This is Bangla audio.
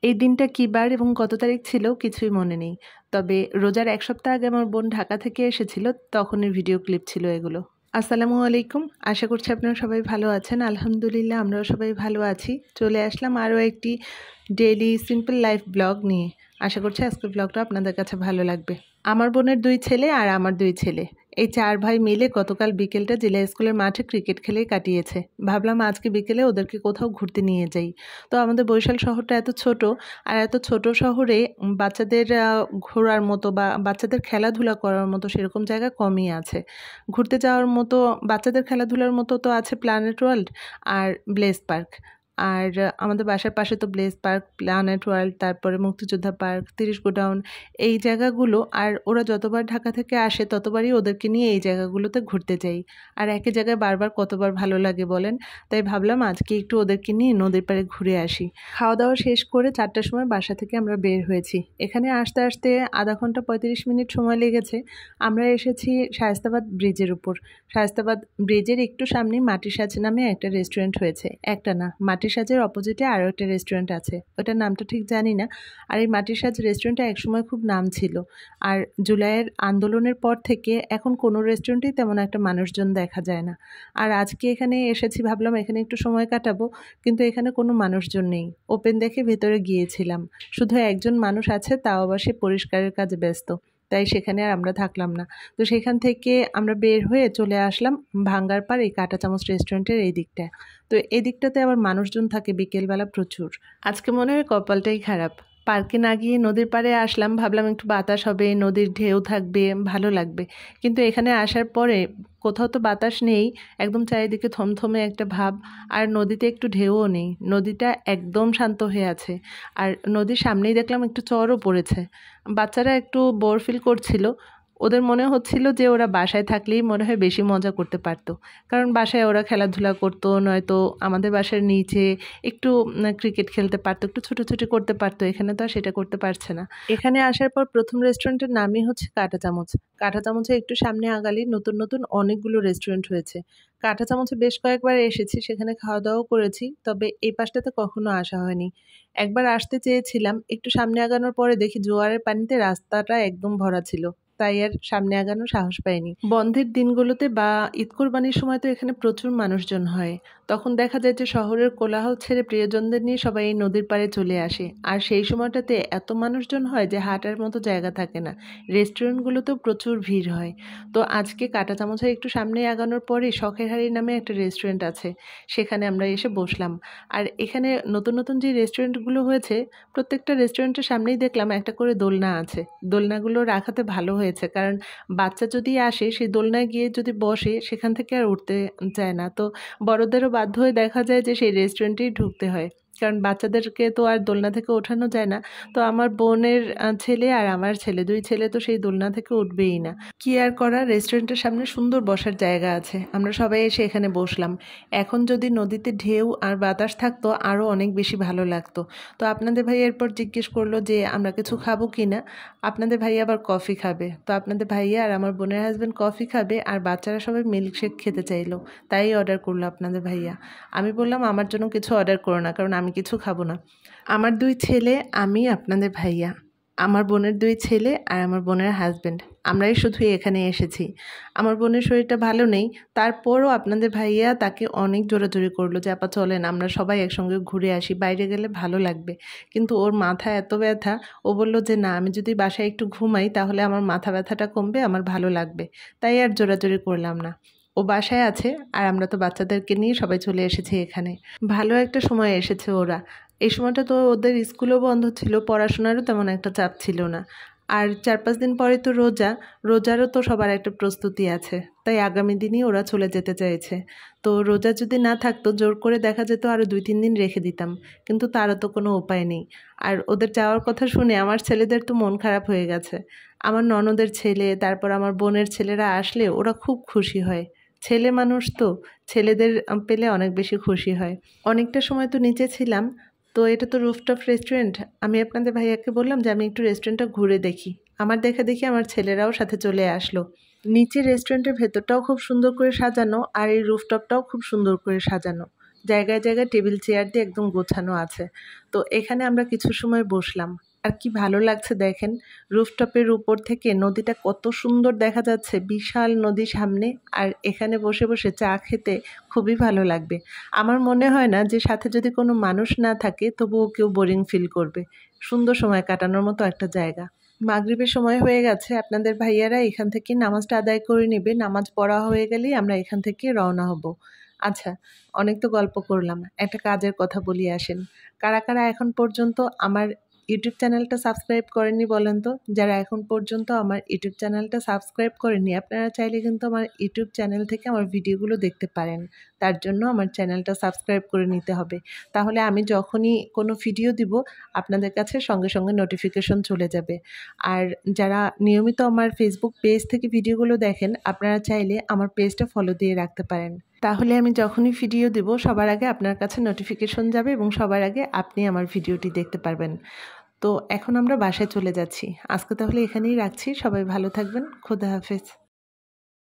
এই দিনটা কী বার এবং কত তারিখ ছিল কিছুই মনে নেই। তবে রোজার ১ সপ্তাহ আগে আমার বোন ঢাকা থেকে এসেছিল, তখনের ভিডিও ক্লিপ ছিল এগুলো। আসসালামু আলাইকুম, আশা করছি আপনারা সবাই ভালো আছেন। আলহামদুলিল্লাহ আমরাও সবাই ভালো আছি। চলে আসলাম আরও একটি ডেইলি সিম্পল লাইফ ব্লগ নিয়ে। আশা করছি আজকের ব্লগটা আপনাদের কাছে ভালো লাগবে। আমার বোনের 2 ছেলে আর আমার 2 ছেলে, এই 4 ভাই মিলে গতকাল বিকেলটা জেলা স্কুলের মাঠে ক্রিকেট খেলেই কাটিয়েছে। ভাবলাম আজকে বিকেলে ওদেরকে কোথাও ঘুরতে নিয়ে যাই। তো আমাদের বরিশাল শহরটা এত ছোট, আর এত ছোট শহরে বাচ্চাদের ঘোরার মতো বা বাচ্চাদের খেলাধুলা করার মতো সেরকম জায়গা কমই আছে। ঘুরতে যাওয়ার মতো বাচ্চাদের খেলাধুলার মতো তো আছে প্ল্যানেট ওয়ার্ল্ড আর ব্লেস পার্ক। আর আমাদের বাসার পাশে তো ব্লেস পার্ক, প্ল্যানেট ওয়ার্ল্ড, তারপরে মুক্তিযোদ্ধা পার্ক, 30 গোডাউন, এই জায়গাগুলো। আর ওরা যতবার ঢাকা থেকে আসে ততবারই ওদেরকে নিয়ে এই জায়গাগুলোতে ঘুরতে যাই। আর একই জায়গায় বারবার কতবার ভালো লাগে বলেন। তাই ভাবলাম আজকে একটু ওদেরকে নিয়ে নদীর পাড়ে ঘুরে আসি। খাওয়া দাওয়া শেষ করে 4টার সময় বাসা থেকে আমরা বের হয়েছি। এখানে আসতে আসতে আধা ঘন্টা 35 মিনিট সময় লেগেছে। আমরা এসেছি শায়েস্তাবাদ ব্রিজের উপর। শায়েস্তাবাদ ব্রিজের একটু সামনে মাটির সাজ নামে একটা রেস্টুরেন্ট হয়েছে। একটা না, মাটির সাজের অপোজিটে আরও একটা রেস্টুরেন্ট আছে, ওটার নামটা ঠিক জানি না। আর এই মাটির সাজ রেস্টুরেন্টটা একসময় খুব নাম ছিল। আর জুলাইয়ের আন্দোলনের পর থেকে এখন কোনো রেস্টুরেন্টেই তেমন একটা মানুষজন দেখা যায় না। আর আজকে এখানে এসেছি, ভাবলাম এখানে একটু সময় কাটাবো, কিন্তু এখানে কোনো মানুষজন নেই। ওপেন দেখে ভেতরে গিয়েছিলাম, শুধু একজন মানুষ আছে, তাও আবার সে পরিষ্কারের কাজে ব্যস্ত। তাই সেখানে আর আমরা থাকলাম না। তো সেখান থেকে আমরা বের হয়ে চলে আসলাম ভাঙ্গার পাড় এই কাঁটা চামচ রেস্টুরেন্টের এই দিকটায়। তো এই দিকটাতে আবার মানুষজন থাকে বিকেলবেলা প্রচুর। আজকে মনে হয় কপালটাই খারাপ, পার্কে না গিয়ে নদীর পাড়ে আসলাম। ভাবলাম একটু বাতাস হবে, নদীর ঢেউ থাকবে, ভালো লাগবে। কিন্তু এখানে আসার পরে কোথাও তো বাতাস নেই, একদম চারিদিকে থমথমে একটা ভাব। আর নদীতে একটু ঢেউও নেই, নদীটা একদম শান্ত হয়ে আছে। আর নদীর সামনেই দেখলাম একটু চরও পড়েছে। বাচ্চারা একটু বোর ফিল করছিল, ওদের মনে হচ্ছিল যে ওরা বাসায় থাকলেই মনে হয় বেশি মজা করতে পারতো। কারণ বাসায় ওরা খেলাধুলা করতো, নয়তো আমাদের বাসার নিচে একটু ক্রিকেট খেলতে পারতো, একটু ছুটোছুটি করতে পারতো। এখানে তো আর সেটা করতে পারছে না। এখানে আসার পর প্রথম রেস্টুরেন্টের নামই হচ্ছে কাঁটা চামচ। কাঁটা চামচে একটু সামনে আগালেই নতুন নতুন অনেকগুলো রেস্টুরেন্ট হয়েছে। কাঁটা চামচে বেশ কয়েকবার এসেছি, সেখানে খাওয়া দাওয়াও করেছি, তবে এই পাশটাতে কখনো আসা হয়নি। একবার আসতে চেয়েছিলাম, একটু সামনে আগানোর পরে দেখি জোয়ারের পানিতে রাস্তাটা একদম ভরা ছিল, তাই আর সামনে আগানোর সাহস পাইনি। বন্ধের দিনগুলোতে বা ঈদ কোরবানির সময় তো এখানে প্রচুর মানুষজন হয়। তখন দেখা যায় যে শহরের কোলাহল ছেড়ে প্রিয়জনদের নিয়ে সবাই এই নদীর পাড়ে চলে আসে। আর সেই সময়টাতে এত মানুষজন হয় যে হাঁটার মতো জায়গা থাকে না। রেস্টুরেন্টগুলোতেও প্রচুর ভিড় হয়। তো আজকে কাঁটা চামচের একটু সামনে আগানোর পরেই শখের হাড়ি নামে একটা রেস্টুরেন্ট আছে, সেখানে আমরা এসে বসলাম। আর এখানে নতুন নতুন যে রেস্টুরেন্টগুলো হয়েছে, প্রত্যেকটা রেস্টুরেন্টের সামনেই দেখলাম একটা করে দোলনা আছে। দোলনাগুলো রাখাতে ভালো হয়েছে, কারণ বাচ্চা যদি আসে সেই দোলনায় গিয়ে যদি বসে সেখান থেকে আর উঠতে চায় না। তো বড়দেরও বাধ্য হয়ে দেখা যায় যে সেই রেস্টুরেন্টেই ঢুকতে হয়, কারণ বাচ্চাদেরকে তো আর দোলনা থেকে ওঠানো যায় না। তো আমার বোনের ছেলে আর আমার ছেলে, 2 ছেলে তো সেই দোলনা থেকে উঠবেই না। কি আর করা, রেস্টুরেন্টের সামনে সুন্দর বসার জায়গা আছে, আমরা সবাই এসে এখানে বসলাম। এখন যদি নদীতে ঢেউ আর বাতাস থাকতো আরও অনেক বেশি ভালো লাগতো। তো আপনাদের ভাই এরপর জিজ্ঞেস করলো যে আমরা কিছু খাবো কি না। আপনাদের ভাইয়া আবার কফি খাবে, তো আপনাদের ভাইয়া আর আমার বোনের হাজব্যান্ড কফি খাবে, আর বাচ্চারা সবাই মিল্কশেক খেতে চাইলো, তাই অর্ডার করলো আপনাদের ভাইয়া। আমি বললাম আমার জন্য কিছু অর্ডার করো না, কারণ আমি কিছু খাবো না। আমার 2 ছেলে, আমি, আপনাদের ভাইয়া, আমার বোনের 2 ছেলে আর আমার বোনের হাজব্যান্ড, আমরাই শুধুই এখানে এসেছি। আমার বোনের শরীরটা ভালো নেই, তারপরও আপনাদের ভাইয়া তাকে অনেক জোরাজুরি করলো যে আপা চলেন আমরা সবাই একসঙ্গে ঘুরে আসি, বাইরে গেলে ভালো লাগবে। কিন্তু ওর মাথা এত ব্যথা, ও বলল যে না, আমি যদি বাসায় একটু ঘুমাই তাহলে আমার মাথা ব্যথাটা কমবে, আমার ভালো লাগবে। তাই আর জোরাজুরি করলাম না। ও বাসায় আছে, আর আমরা তো বাচ্চাদেরকে নিয়ে সবাই চলে এসেছি এখানে। ভালো একটা সময় এসেছে ওরা। এই সময়টা তো ওদের স্কুলও বন্ধ ছিল, পড়াশোনারও তেমন একটা চাপ ছিল না। আর 4-5 দিন পরে তো রোজা, রোজারও তো সবার একটা প্রস্তুতি আছে, তাই আগামী দিনই ওরা চলে যেতে চাইছে। তো রোজা যদি না থাকতো জোর করে দেখা যেত আরও 2-3 দিন রেখে দিতাম, কিন্তু তারও তো কোনো উপায় নেই। আর ওদের যাওয়ার কথা শুনে আমার ছেলেদের তো মন খারাপ হয়ে গেছে। আমার ননদের ছেলে, তারপর আমার বোনের ছেলেরা আসলে ওরা খুব খুশি হয়। ছেলে মানুষ তো, ছেলেদের পেলে অনেক বেশি খুশি হয়। অনেকটা সময় তো নিচে ছিলাম, তো এটা তো রুফটপ রেস্টুরেন্ট। আমি আপনাদের ভাইয়াকে বললাম যে আমি একটু রেস্টুরেন্টটা ঘুরে দেখি। আমার দেখা দেখি আমার ছেলেরাও সাথে চলে আসলো। নিচে রেস্টুরেন্টের ভেতরটাও খুব সুন্দর করে সাজানো, আর এই রুফটপটাও খুব সুন্দর করে সাজানো। জায়গায় জায়গায় টেবিল চেয়ার দিয়ে একদম গোছানো আছে। তো এখানে আমরা কিছু সময় বসলাম। আর কি ভালো লাগছে দেখেন, রুফটপের উপর থেকে নদীটা কত সুন্দর দেখা যাচ্ছে, বিশাল নদী সামনে। আর এখানে বসে বসে চা খেতে খুবই ভালো লাগবে। আমার মনে হয় না যে সাথে যদি কোনো মানুষ না থাকে তবুও কেউ বোরিং ফিল করবে। সুন্দর সময় কাটানোর মতো একটা জায়গা। মাগরিবের সময় হয়ে গেছে, আপনাদের ভাইয়ারা এখান থেকে নামাজটা আদায় করে নেবে। নামাজ পড়া হয়ে গেলেই আমরা এখান থেকে রওনা হব। আচ্ছা, অনেক তো গল্প করলাম, একটা কাজের কথা বলি আসেন। কারা কারা এখন পর্যন্ত আমার ইউটিউব চ্যানেলটা সাবস্ক্রাইব করেননি বলেন তো? যারা এখন পর্যন্ত আমার ইউটিউব চ্যানেলটা সাবস্ক্রাইব করেননি, আপনারা চাইলে কিন্তু আমার ইউটিউব চ্যানেল থেকে আমার ভিডিওগুলো দেখতে পারেন। তার জন্য আমার চ্যানেলটা সাবস্ক্রাইব করে নিতে হবে। তাহলে আমি যখনই কোনো ভিডিও দিব আপনাদের কাছে সঙ্গে সঙ্গে নোটিফিকেশন চলে যাবে। আর যারা নিয়মিত আমার ফেসবুক পেজ থেকে ভিডিওগুলো দেখেন, আপনারা চাইলে আমার পেজটা ফলো দিয়ে রাখতে পারেন। তাহলে আমি যখনই ভিডিও দেব সবার আগে আপনার কাছে নোটিফিকেশন যাবে এবং সবার আগে আপনি আমার ভিডিওটি দেখতে পারবেন। তো এখন আমরা বাসায় চলে যাচ্ছি। আজকে তাহলে এখানেই রাখছি। সবাই ভালো থাকবেন। খোদা হাফেজ।